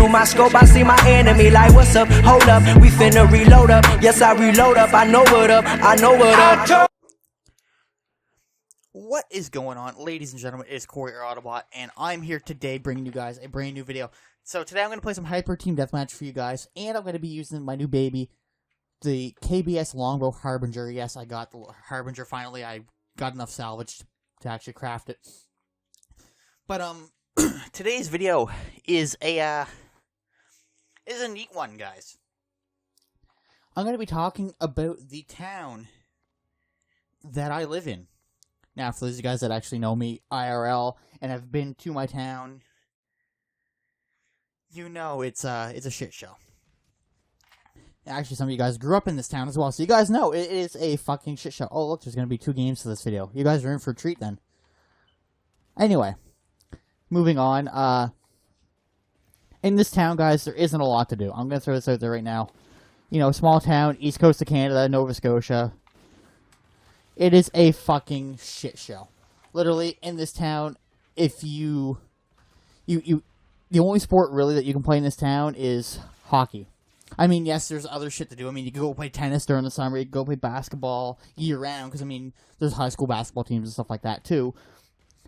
through my scope, I see my enemy like, what's up? Hold up, we finna reload up. Yes, I reload up, I know what up, I know what up. What is going on, ladies and gentlemen? It's Corey or Autobot, and I'm here today bringing you guys a brand new video. So today I'm going to play some Hyper Team Deathmatch for you guys, and I'm going to be using my new baby, the KBS Longbow Harbinger. Yes, I got the Harbinger finally. I got enough salvage to actually craft it. But today's video is a neat one, guys. I'm going to be talking about the town that I live in. Now, for those of you guys that actually know me IRL and have been to my town, you know it's a shit show. Actually, some of you guys grew up in this town as well, so you guys know it is a fucking shit show. Oh, look, there's going to be 2 games to this video. You guys are in for a treat then. Anyway, moving on. In this town, guys, there isn't a lot to do. I'm going to throw this out there right now. You know, small town, east coast of Canada, Nova Scotia. It is a fucking shit show. Literally, in this town, if the only sport really that you can play in this town is hockey. I mean, yes, there's other shit to do. I mean, you can go play tennis during the summer, you can go play basketball year-round, because, I mean, there's high school basketball teams and stuff like that, too.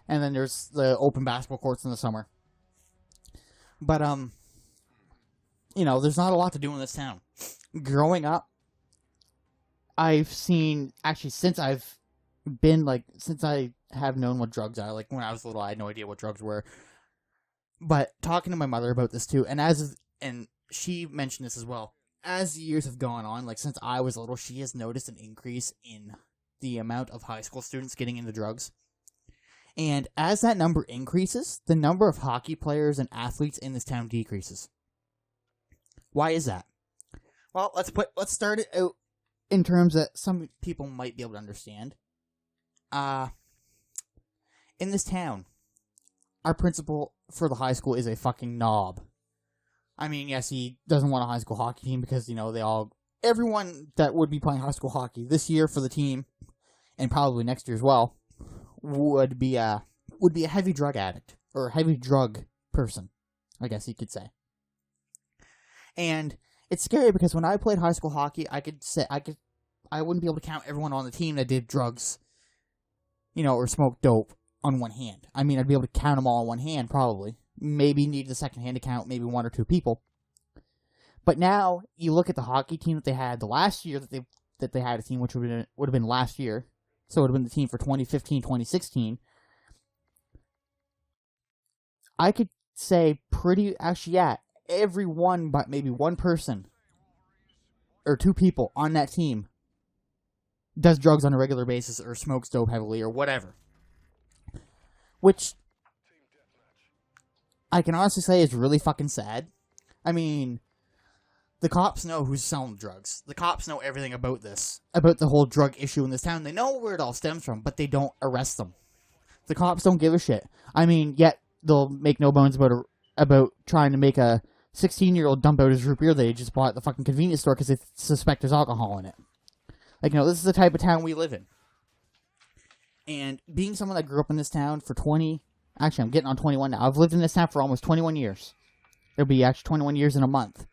And then there's the open basketball courts in the summer. But, you know, there's not a lot to do in this town. Growing up, I've seen, actually, since I have known what drugs are, like, when I was little, I had no idea what drugs were. But talking to my mother about this, too, and she mentioned this as well, as the years have gone on, like, since I was little, she has noticed an increase in the amount of high school students getting into drugs. And as that number increases, the number of hockey players and athletes in this town decreases. Why is that? Well, let's start it out in terms that some people might be able to understand. In this town, our principal for the high school is a fucking knob. I mean, yes, he doesn't want a high school hockey team because, you know, everyone that would be playing high school hockey this year for the team, and probably next year as well, would be a heavy drug addict, or a heavy drug person, I guess you could say. And it's scary because when I played high school hockey, I wouldn't be able to count everyone on the team that did drugs, you know, or smoked dope on one hand. I mean, I'd be able to count them all on one hand, probably. Maybe need the second hand to count maybe 1 or 2 people. But now, you look at the hockey team that they had the last year that they had a team, which would have been last year. So it would have been the team for 2015, 2016. I could say everyone but maybe 1 person or 2 people on that team does drugs on a regular basis or smokes dope heavily or whatever. Which I can honestly say is really fucking sad. I mean, the cops know who's selling drugs. The cops know everything about this, about the whole drug issue in this town. They know where it all stems from, but they don't arrest them. The cops don't give a shit. I mean, yet they'll make no bones about trying to make a 16-year-old dump out his root beer that he just bought at the fucking convenience store because they suspect there's alcohol in it. Like, you know, this is the type of town we live in. And being someone that grew up in this town for actually, I'm getting on 21 now. I've lived in this town for almost 21 years. It'll be actually 21 years in a month.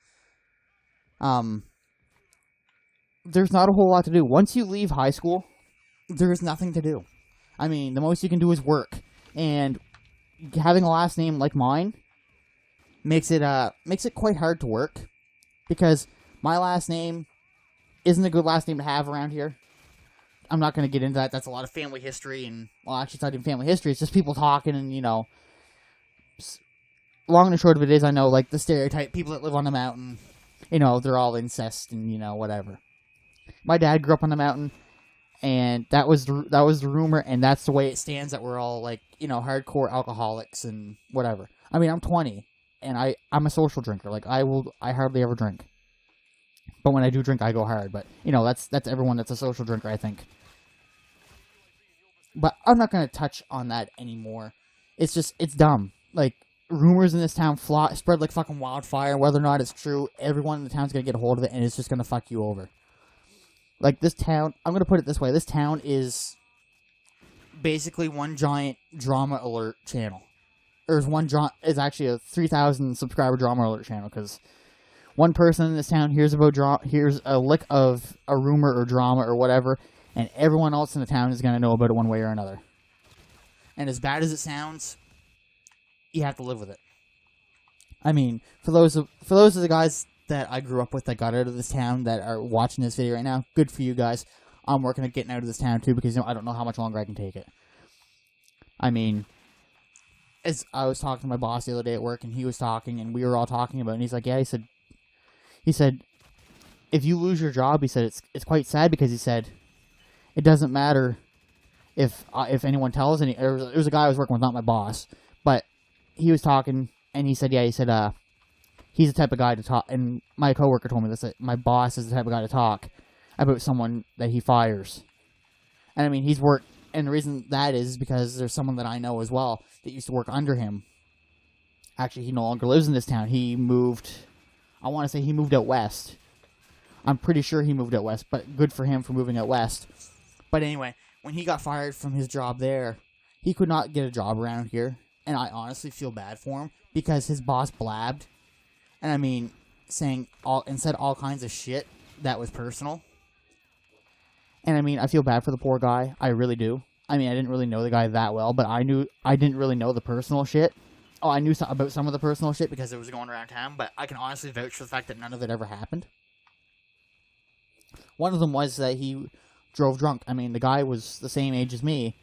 There's not a whole lot to do. Once you leave high school, there is nothing to do. I mean, the most you can do is work. And having a last name like mine makes it quite hard to work. Because my last name isn't a good last name to have around here. I'm not going to get into that. That's a lot of family history, and, well, actually, it's not even family history. It's just people talking, and, you know, long and short of it is, I know, like, the stereotype, people that live on the mountain, you know, they're all incest, and, you know, whatever. My dad grew up on the mountain, and that was the rumor, and that's the way it stands, that we're all, like, you know, hardcore alcoholics, and whatever. I mean, I'm 20, and I'm a social drinker. Like, I hardly ever drink. But when I do drink, I go hard. But, you know, that's everyone that's a social drinker, I think. But I'm not going to touch on that anymore. It's dumb. Like, rumors in this town spread like fucking wildfire. Whether or not it's true, everyone in the town's going to get a hold of it, and it's just going to fuck you over. Like, this town, I'm going to put it this way. This town is basically one giant drama alert channel. is actually a 3,000 subscriber drama alert channel, because one person in this town hears a lick of a rumor or drama or whatever, and everyone else in the town is going to know about it one way or another. And as bad as it sounds, you have to live with it. I mean, for those of the guys that I grew up with that got out of this town that are watching this video right now, good for you guys. I'm working at getting out of this town too, because I don't know how much longer I can take it. I mean, as I was talking to my boss the other day at work, and he was talking, and we were all talking about it, and he's like, yeah, he said, if you lose your job, he said, it's quite sad, because he said, it doesn't matter if anyone tells any. It was a guy I was working with, not my boss, but he was talking, and he said, he's the type of guy to talk, and my coworker told me this, that my boss is the type of guy to talk about someone that he fires. And I mean, he's worked, and the reason that is because there's someone that I know as well that used to work under him. Actually, he no longer lives in this town. He moved, I want to say he moved out west. I'm pretty sure he moved out west, but good for him for moving out west. But anyway, when he got fired from his job there, he could not get a job around here. And I honestly feel bad for him, because his boss blabbed. And I mean, said all kinds of shit that was personal. And I mean, I feel bad for the poor guy. I really do. I mean, I didn't really know the guy that well, but I didn't really know the personal shit. Oh, I knew about some of the personal shit because it was going around town, but I can honestly vouch for the fact that none of it ever happened. One of them was that he drove drunk. I mean, the guy was the same age as me.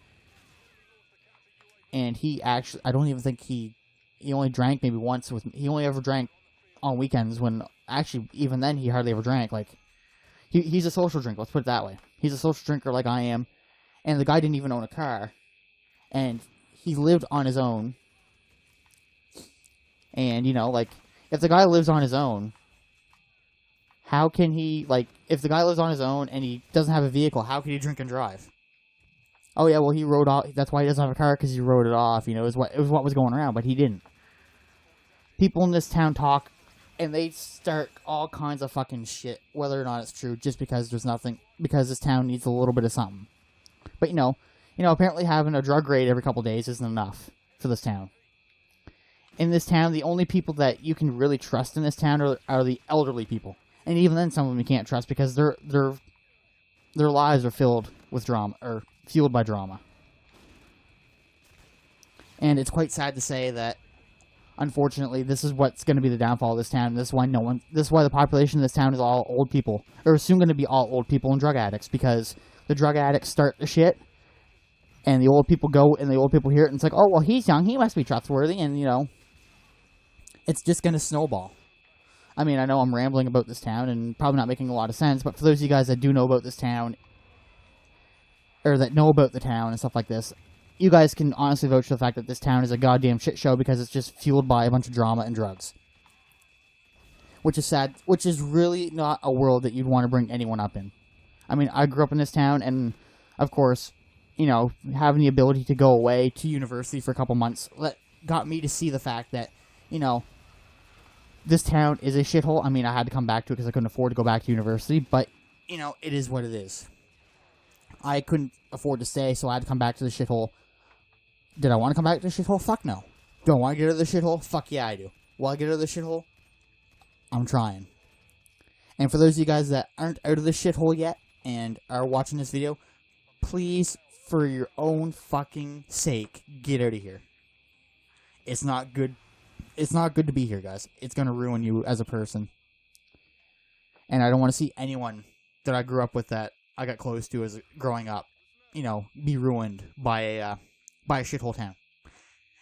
And he actually, I don't even think he only drank maybe once with me. He only ever drank on weekends, when actually even then he hardly ever drank. Like, he's a social drinker, let's put it that way. He's a social drinker like I am, and the guy didn't even own a car, and he lived on his own. And like, if the guy lives on his own, how can he, like, if the guy lives on his own and he doesn't have a vehicle, how can he drink and drive? Oh yeah, well, he rode off. That's why he doesn't have a car, because he rode it off. It was what was going around, but he didn't. People in this town talk, and they start all kinds of fucking shit, whether or not it's true, just because there's nothing, because this town needs a little bit of something. But apparently having a drug raid every couple days isn't enough for this town. In this town, the only people that you can really trust in this town are the elderly people, and even then, some of them you can't trust, because their lives are filled with drama, or fueled by drama. And it's quite sad to say that, unfortunately, this is what's going to be the downfall of this town. This is why the population of this town is all old people, or soon going to be all old people and drug addicts, because the drug addicts start the shit, and the old people go, and the old people hear it, and it's like, oh, well, he's young, he must be trustworthy, and, it's just going to snowball. I mean, I know I'm rambling about this town, and probably not making a lot of sense, but for those of you guys that do know about this town, or that know about the town and stuff like this, you guys can honestly vouch for the fact that this town is a goddamn shit show, because it's just fueled by a bunch of drama and drugs. Which is sad, which is really not a world that you'd want to bring anyone up in. I mean, I grew up in this town, and, of course, having the ability to go away to university for a couple months got me to see the fact that, this town is a shithole. I mean, I had to come back to it because I couldn't afford to go back to university, but, it is what it is. I couldn't afford to stay, so I had to come back to the shithole. Did I want to come back to the shithole? Fuck no. Do I want to get out of the shithole? Fuck yeah, I do. Will I get out of the shithole? I'm trying. And for those of you guys that aren't out of the shithole yet and are watching this video, please, for your own fucking sake, get out of here. It's not good. It's not good to be here, guys. It's going to ruin you as a person. And I don't want to see anyone that I grew up with, that I got close to as growing up, be ruined by a shithole town.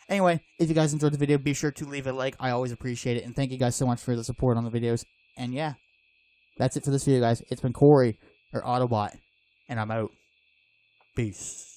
Anyway, if you guys enjoyed the video, be sure to leave a like. I always appreciate it. And thank you guys so much for the support on the videos. And yeah, that's it for this video, guys. It's been Corey, or Autobot, and I'm out. Peace.